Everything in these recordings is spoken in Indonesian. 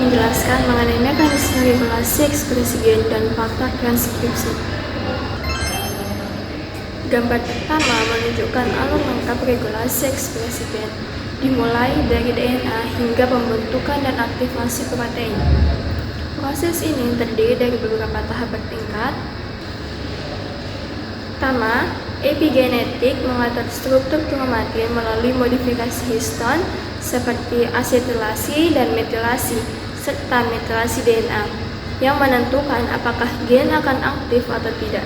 menjelaskan mengenai mekanisme regulasi ekspresi gen dan faktor transkripsi. Gambar pertama menunjukkan alur lengkap regulasi ekspresi gen, dimulai dari DNA hingga pembentukan dan aktivasi protein. Proses ini terdiri dari beberapa tahap bertingkat. Pertama, epigenetik mengatur struktur kromatin melalui modifikasi histon seperti asetilasi dan metilasi, serta metilasi DNA, yang menentukan apakah gen akan aktif atau tidak.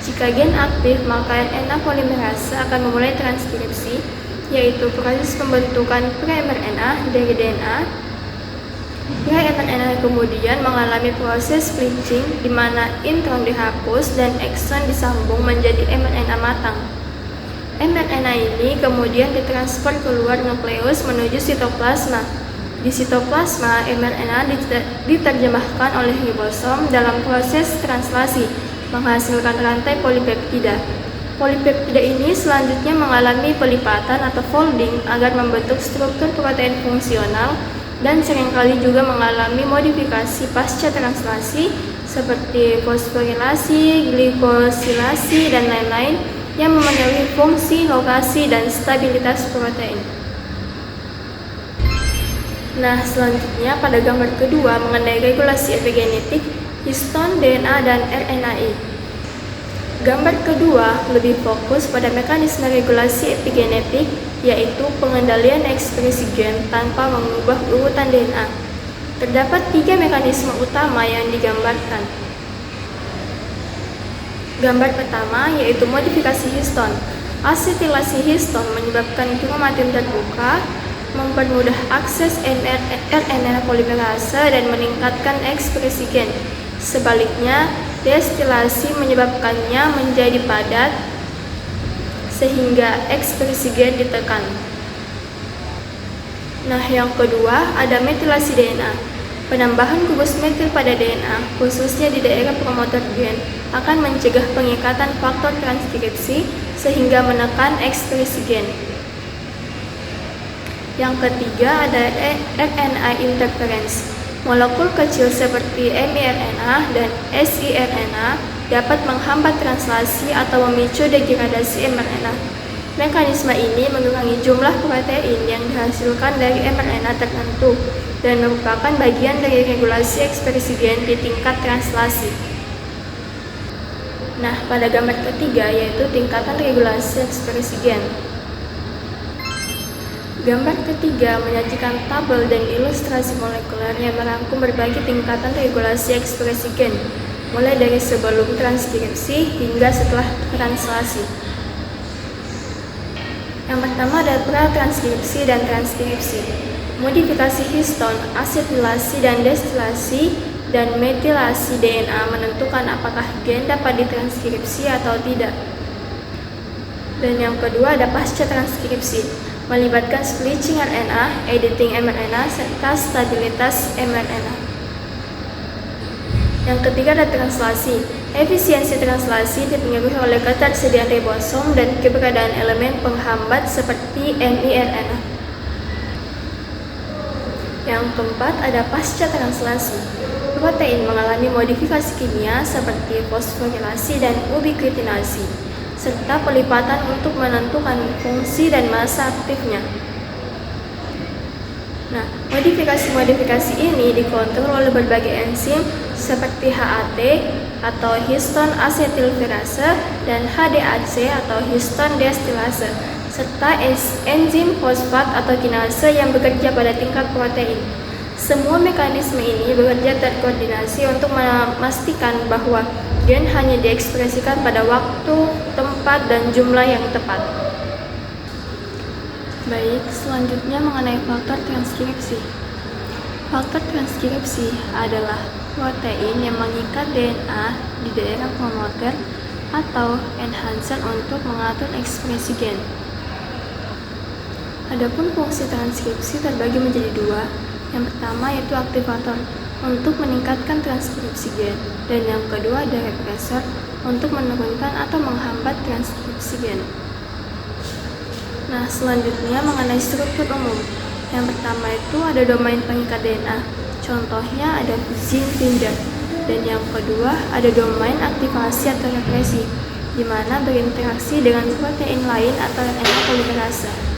Jika gen aktif, maka RNA polimerase akan memulai transkripsi, yaitu proses pembentukan pre-mRNA dari DNA. Pre-mRNA kemudian mengalami proses splitting di mana intron dihapus dan ekson disambung menjadi mRNA matang. mRNA ini kemudian ditransfer keluar nukleus menuju sitoplasma. Di sitoplasma, mRNA diterjemahkan oleh ribosom dalam proses translasi, menghasilkan rantai polipeptida. Polipeptida ini selanjutnya mengalami pelipatan atau folding agar membentuk struktur protein fungsional dan seringkali juga mengalami modifikasi pasca translasi seperti fosforilasi, glikosilasi, dan lain-lain yang memenuhi fungsi, lokasi, dan stabilitas protein. Nah, selanjutnya pada gambar kedua mengenai regulasi epigenetik, histon, DNA, dan RNAi. Gambar kedua lebih fokus pada mekanisme regulasi epigenetik, yaitu pengendalian ekspresi gen tanpa mengubah urutan DNA. Terdapat 3 mekanisme utama yang digambarkan. Gambar pertama yaitu modifikasi histon. Asetilasi histon menyebabkan kromatin terbuka, mempermudah akses RNA polimerase dan meningkatkan ekspresi gen. Sebaliknya, destilasi menyebabkannya menjadi padat sehingga ekspresi gen ditekan. Nah, yang kedua ada metilasi DNA. Penambahan gugus metil pada DNA, khususnya di daerah promotor gen, akan mencegah pengikatan faktor transkripsi sehingga menekan ekspresi gen. Yang ketiga ada RNA interference. Molekul kecil seperti miRNA dan siRNA dapat menghambat translasi atau memicu degradasi mRNA. Mekanisme ini mengurangi jumlah protein yang dihasilkan dari mRNA tertentu dan merupakan bagian dari regulasi ekspresi gen di tingkat translasi. Nah, pada gambar ketiga yaitu tingkatan regulasi ekspresi gen. Gambar ketiga menyajikan tabel dan ilustrasi molekuler yang merangkum berbagai tingkatan regulasi ekspresi gen, mulai dari sebelum transkripsi hingga setelah translasi. Yang pertama ada pratranskripsi dan transkripsi. Modifikasi histon, asetilasi dan destilasi, dan metilasi DNA menentukan apakah gen dapat ditranskripsi atau tidak. Dan yang kedua ada pasca transkripsi, melibatkan splitting RNA, editing mRNA, serta stabilitas mRNA. Yang ketiga ada translasi. Efisiensi translasi dipengaruhi oleh ketersediaan ribosom dan keberadaan elemen penghambat seperti miRNA. Yang keempat ada pasca translasi. Protein mengalami modifikasi kimia seperti fosforilasi dan ubiquitinasi, serta pelipatan untuk menentukan fungsi dan massa aktifnya. Nah, modifikasi-modifikasi ini dikontrol oleh berbagai enzim seperti HAT atau histon asetilferase dan HDAC atau histon destilase, serta enzim fosfat atau kinase yang bekerja pada tingkat protein. Semua mekanisme ini bekerja terkoordinasi untuk memastikan bahwa gen hanya diekspresikan pada waktu, tempat, dan jumlah yang tepat. Baik, selanjutnya mengenai faktor transkripsi. Faktor transkripsi adalah protein yang mengikat DNA di daerah promoter atau enhancer untuk mengatur ekspresi gen. Adapun fungsi transkripsi terbagi menjadi 2. Yang pertama yaitu aktivator untuk meningkatkan transkripsi gen, dan yang kedua ada represor untuk menurunkan atau menghambat transkripsi gen. Nah, selanjutnya mengenai struktur umum. Yang pertama itu ada domain pengikat DNA. Contohnya ada zinc finger. Dan yang kedua ada domain aktivasi atau represi, di mana berinteraksi dengan protein lain atau RNA polimerase.